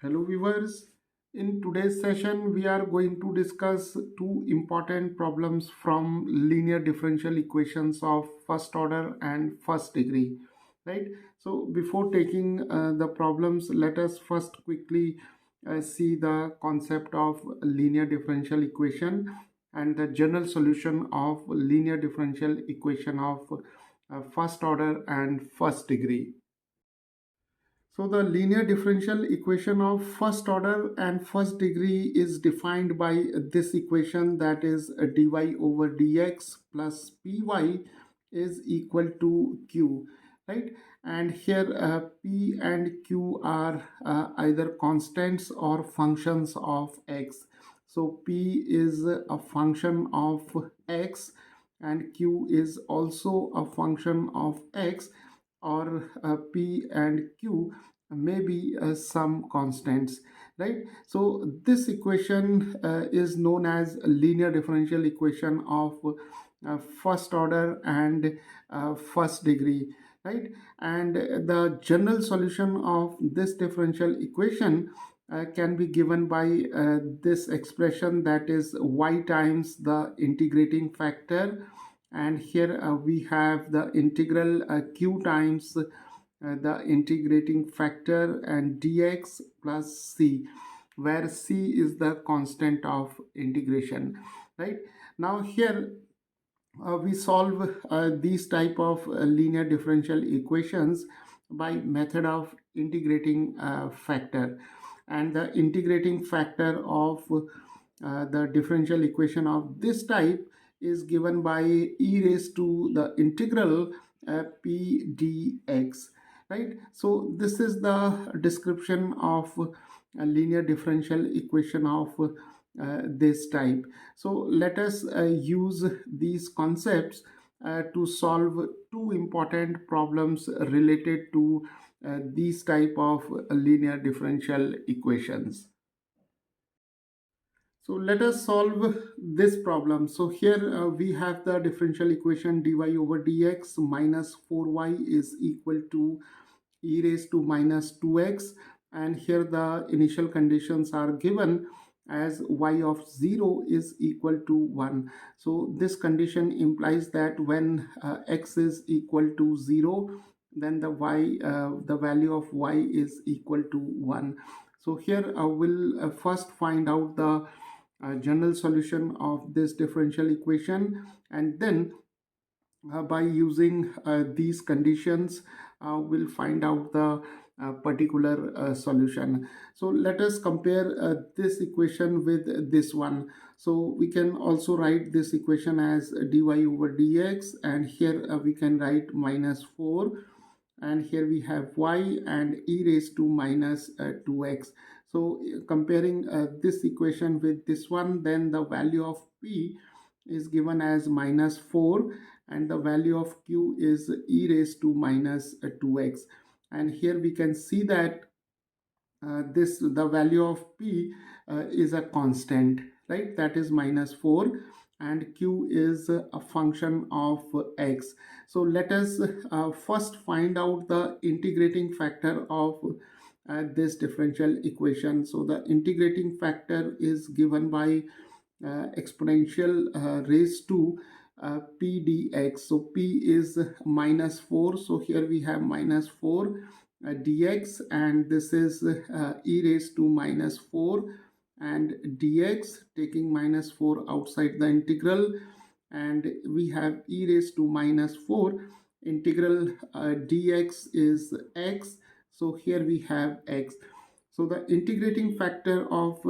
Hello viewers, in today's session we are going to discuss two important problems from linear differential equations of first order and first degree, right? So before taking the problems, let us first quickly see the concept of linear differential equation and the general solution of linear differential equation of first order and first degree. So the linear differential equation of first order and first degree is defined by this equation, that is dy over dx plus py is equal to q, right? And here p and q are either constants or functions of x. So p is a function of x and q is also a function of x, or p and q may be some constants, right? So this equation is known as a linear differential equation of first order and first degree, right? And the general solution of this differential equation can be given by this expression, that is y times the integrating factor, and here we have the integral q times the integrating factor and dx plus c, where c is the constant of integration, right? Now here we solve these type of linear differential equations by method of integrating factor, and the integrating factor of the differential equation of this type is given by e raised to the integral p dx, right? So this is the description of a linear differential equation of this type. So let us use these concepts to solve two important problems related to these type of linear differential equations. So let us solve this problem. So here we have the differential equation dy over dx minus 4y is equal to e raised to minus 2x, and here the initial conditions are given as y of 0 is equal to 1. So this condition implies that when x is equal to 0, then the value of y is equal to 1. So here we'll first find out the general solution of this differential equation, and then by using these conditions we'll find out the particular solution. So let us compare this equation with this one. So we can also write this equation as dy over dx, and here we can write minus 4, and here we have y and e raised to minus 2x. So comparing this equation with this one, then the value of p is given as minus 4, and the value of q is e raised to minus 2x. And here we can see that the value of p is a constant, right? That is minus 4, and q is a function of x. So let us first find out the integrating factor of this differential equation. So the integrating factor is given by exponential raised to p dx. So p is minus 4, so here we have minus 4 dx, and this is e raised to minus 4 and dx, taking minus 4 outside the integral, and we have e raised to minus 4. Integral dx is x, so here we have x. So the integrating factor of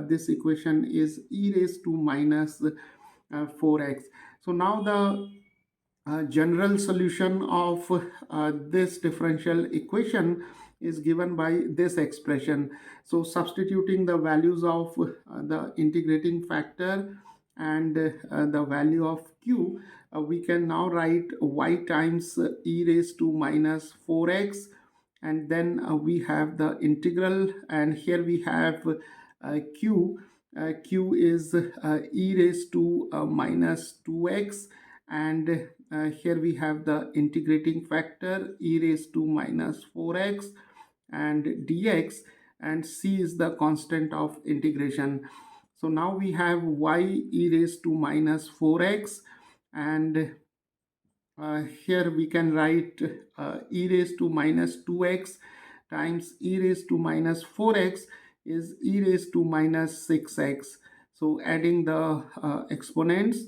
this equation is e raised to minus 4x. So now the general solution of this differential equation is given by this expression. So substituting the values of the integrating factor and the value of q, we can now write y times e raised to minus 4x, and then we have the integral, and here we have q. Q is e raised to minus 2x, and here we have the integrating factor e raised to minus 4x, and dx, and c is the constant of integration. So now we have y e raised to minus 4x, and here we can write e raised to minus 2x times e raised to minus 4x is e raised to minus 6x. So adding the exponents,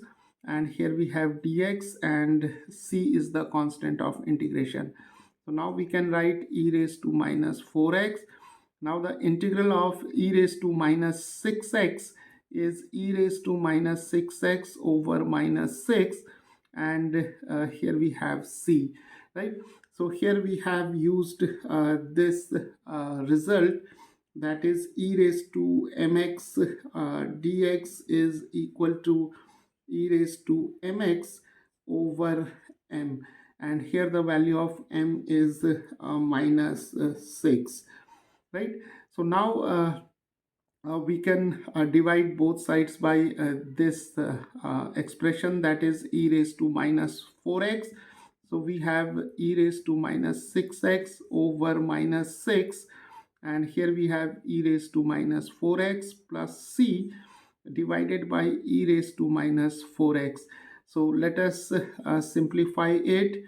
and here we have dx, and c is the constant of integration. So now we can write e raised to minus 4x. Now the integral of e raised to minus 6x is e raised to minus 6x over minus 6, and here we have c, right? So here we have used this result, that is e raised to mx dx is equal to e raised to mx over m, and here the value of m is minus 6, right? So now we can divide both sides by this expression, that is e raised to minus 4x. So we have e raised to minus 6x over minus 6, and here we have e raised to minus 4x plus c divided by e raised to minus 4x. So let us simplify it.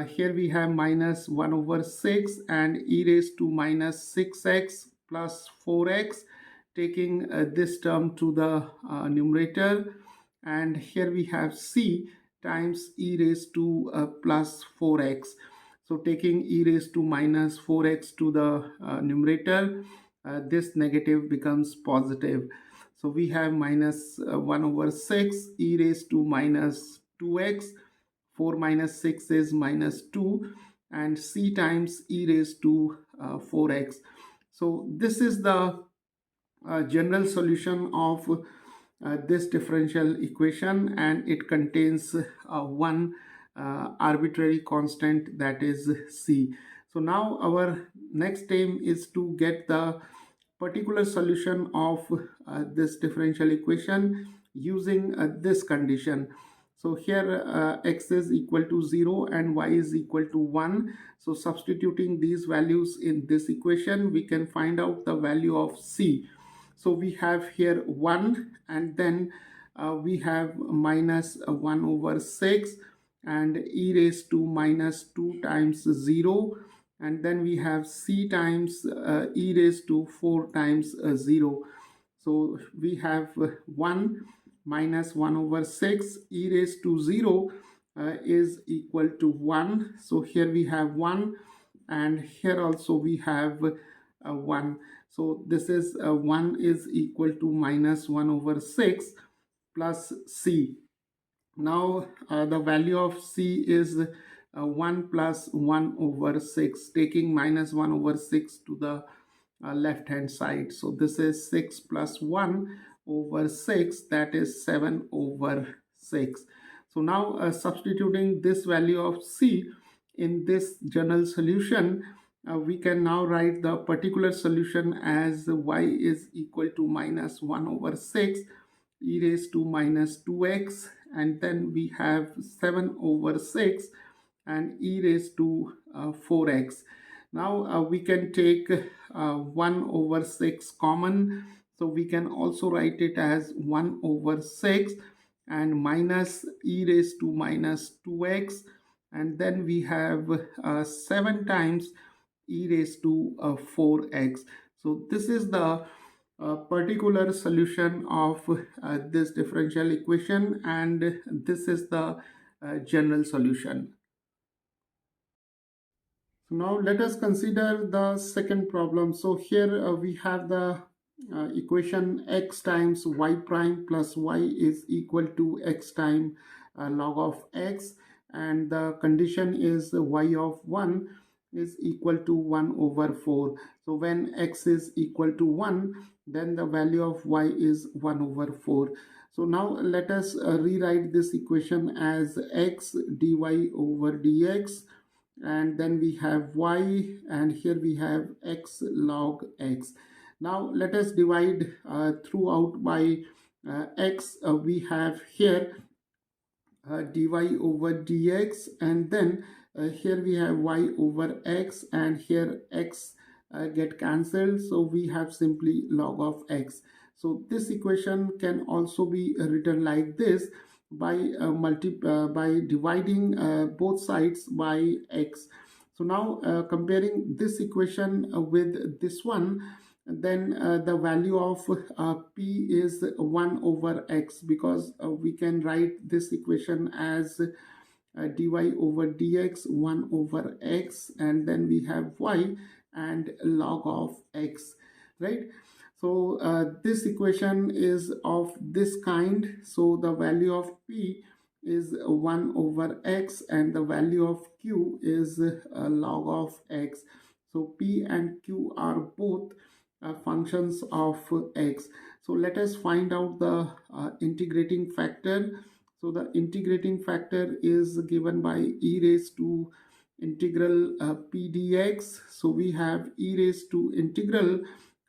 Here we have minus 1 over 6 and e raised to minus 6x plus 4x, taking this term to the numerator, and here we have c times e raised to plus 4x. So taking e raised to minus 4x to the numerator, this negative becomes positive. So we have minus 1 over 6 e raised to minus 2x. 4 minus 6 is minus 2, and c times e raised to 4x. So this is the general solution of this differential equation, and it contains one arbitrary constant, that is c. So now our next aim is to get the particular solution of this differential equation using this condition. So here x is equal to 0 and y is equal to 1. So substituting these values in this equation, we can find out the value of c. So we have here 1, and then we have minus 1 over 6 and e raised to minus 2 times 0, and then we have c times e raised to 4 times 0. So we have 1 minus 1 over 6 e raised to 0 is equal to 1. So here we have 1, and here also we have 1. So this is 1 is equal to minus 1 over 6 plus c. Now the value of c is 1 plus 1 over 6, taking minus 1 over 6 to the left hand side. So this is 6 plus 1 over 6, that is 7 over 6. So now substituting this value of c in this general solution, we can now write the particular solution as y is equal to minus 1 over 6 e raised to minus 2x, and then we have 7 over 6 and e raised to 4x. Now we can take 1 over 6 common, so we can also write it as 1 over 6 and minus e raised to minus 2x, and then we have 7 times e raised to 4x. So this is the particular solution of this differential equation, and this is the general solution. So now let us consider the second problem. So here we have the equation x times y prime plus y is equal to x times log of x, and the condition is y of 1 is equal to 1 over 4. So when x is equal to 1, then the value of y is 1 over 4. So now let us rewrite this equation as x dy over dx, and then we have y, and here we have x log x. Now let us divide throughout by x. We have here dy over dx, and then here we have y over x, and here x get cancelled, so we have simply log of x. So this equation can also be written like this by dividing both sides by x. So now comparing this equation with this one, then the value of p is 1 over x, because we can write this equation as dy over dx 1 over x, and then we have y and log of x, right? So this equation is of this kind. So the value of p is 1 over x, and the value of q is log of x. So p and q are both functions of x. So let us find out the integrating factor. So the integrating factor is given by e raised to integral p dx. So we have e raised to integral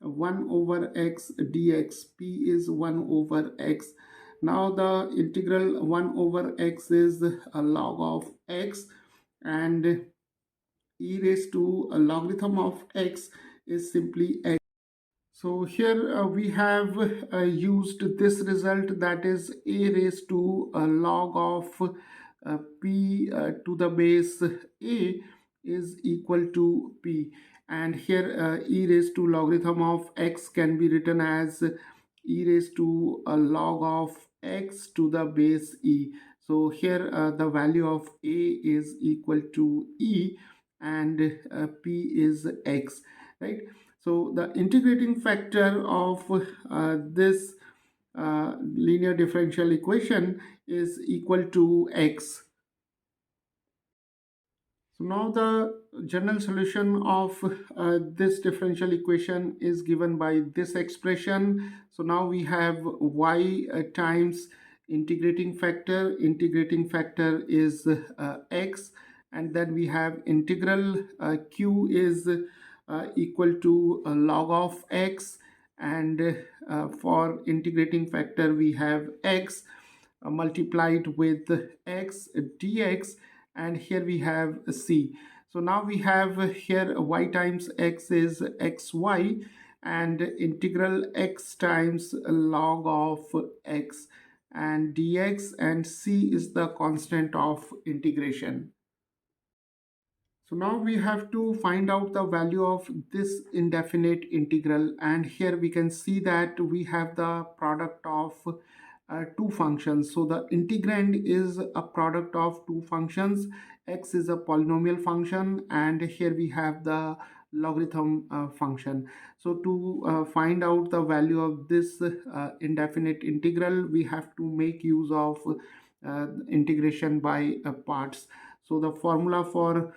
1 over x dx. P is 1 over x. Now the integral 1 over x is a log of x, and e raised to a logarithm of x is simply x. So here we have used this result, that is a raised to a log of p to the base a is equal to p, and here e raised to logarithm of x can be written as e raised to a log of x to the base e. So here the value of a is equal to e, and p is x, right? So the integrating factor of this linear differential equation is equal to x. So now the general solution of this differential equation is given by this expression. So now we have y times integrating factor. Integrating factor is x, and then we have integral q is equal to log of x, and for integrating factor we have x multiplied with x dx, and here we have c. So now we have here y times x is xy, and integral x times log of x and dx, and c is the constant of integration. So now we have to find out the value of this indefinite integral, and here we can see that we have the product of two functions. So the integrand is a product of two functions. X is a polynomial function, and here we have the logarithm function. So to find out the value of this indefinite integral, we have to make use of integration by parts. So the formula for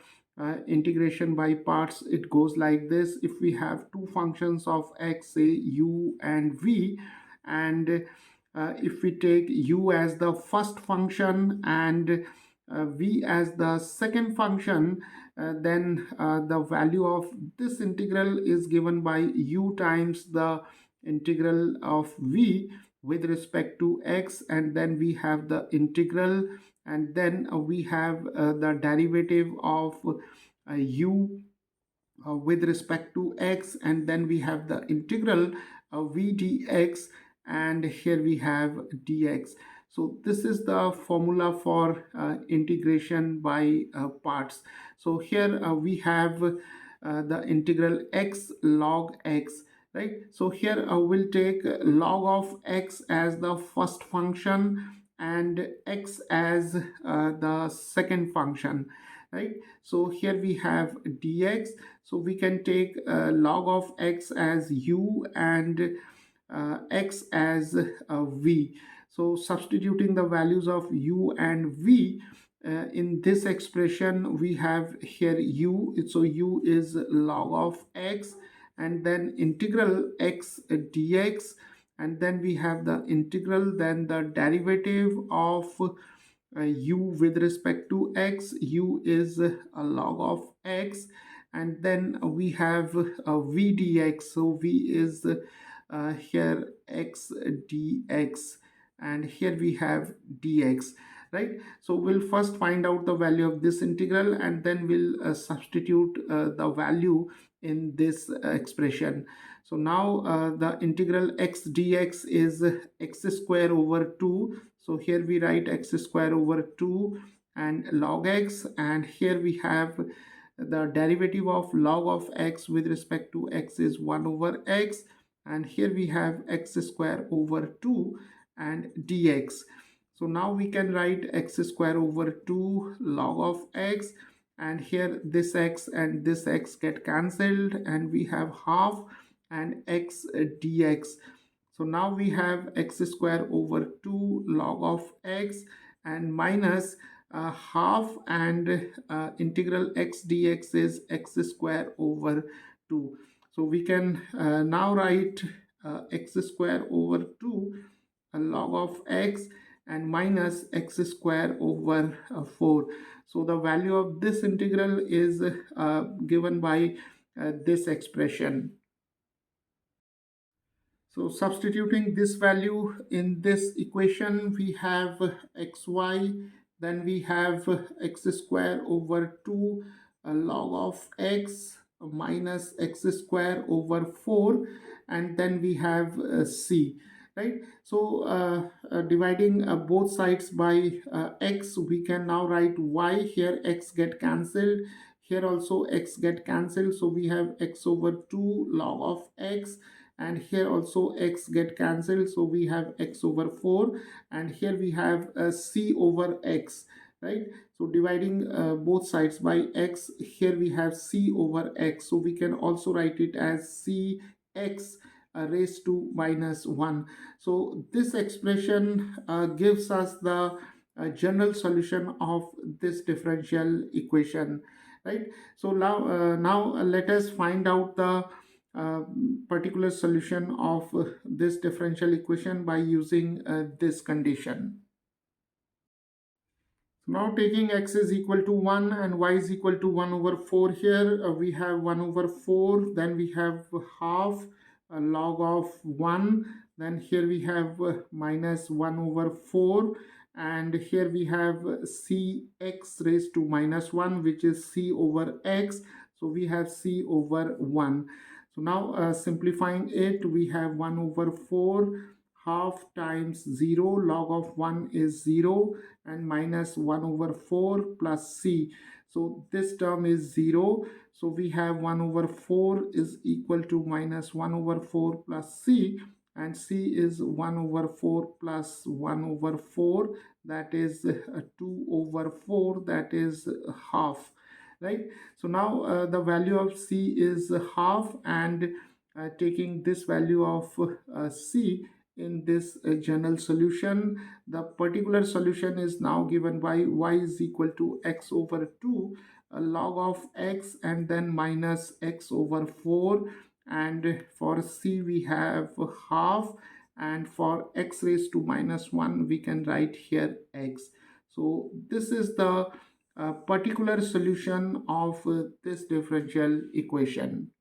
integration by parts, it goes like this. If we have two functions of x, say u and v, and if we take u as the first function and v as the second function, then the value of this integral is given by u times the integral of v with respect to x, and then we have the integral, and then we have the derivative of u with respect to x, and then we have the integral v dx, and here we have dx. So this is the formula for integration by parts. So here we have the integral x log x, right? So here we'll take log of x as the first function and x as the second function, right? So here we have dx. So we can take log of x as u and x as v. So substituting the values of u and v in this expression, we have here u. So u is log of x, and then integral x dx, and then we have the integral, then the derivative of u with respect to x. U is a log of x, and then we have v dx. So v is here x dx, and here we have dx, right? So we'll first find out the value of this integral, and then we'll substitute the value in this expression. So now the integral x dx is x square over 2. So here we write x square over 2 and log x, and here we have the derivative of log of x with respect to x is 1 over x, and here we have x square over 2 and dx. So now we can write x square over 2 log of x, and here this x and this x get cancelled and we have half and x dx. So now we have x square over 2 log of x and minus half, and integral x dx is x square over 2. So we can now write x square over 2 log of x and minus x square over 4. So the value of this integral is given by this expression. So substituting this value in this equation, we have xy, then we have x square over 2 log of x minus x square over 4, and then we have c, right? So dividing both sides by x, we can now write y. Here x get cancelled, here also x get cancelled, so we have x over 2 log of x, and here also x get cancelled, so we have x over 4, and here we have c over x, right? So dividing both sides by x, here we have c over x, so we can also write it as c x raised to minus 1. So this expression gives us the general solution of this differential equation, right? So now let us find out the uh, particular solution of this differential equation by using this condition. Now taking x is equal to 1 and y is equal to 1 over 4, here we have 1 over 4, then we have half log of 1, then here we have minus 1 over 4, and here we have cx raised to minus 1, which is c over x, so we have c over 1. So now simplifying it, we have 1 over 4 half times 0 log of 1 is 0, and minus 1 over 4 plus c. So this term is 0. So we have 1 over 4 is equal to minus 1 over 4 plus c, and c is 1 over 4 plus 1 over 4, that is 2 over 4, that is half, right? So now the value of c is half, and taking this value of c in this general solution, the particular solution is now given by y is equal to x over 2 log of x, and then minus x over 4, and for c we have half, and for x raised to minus 1 we can write here x. So this is the particular solution of this differential equation.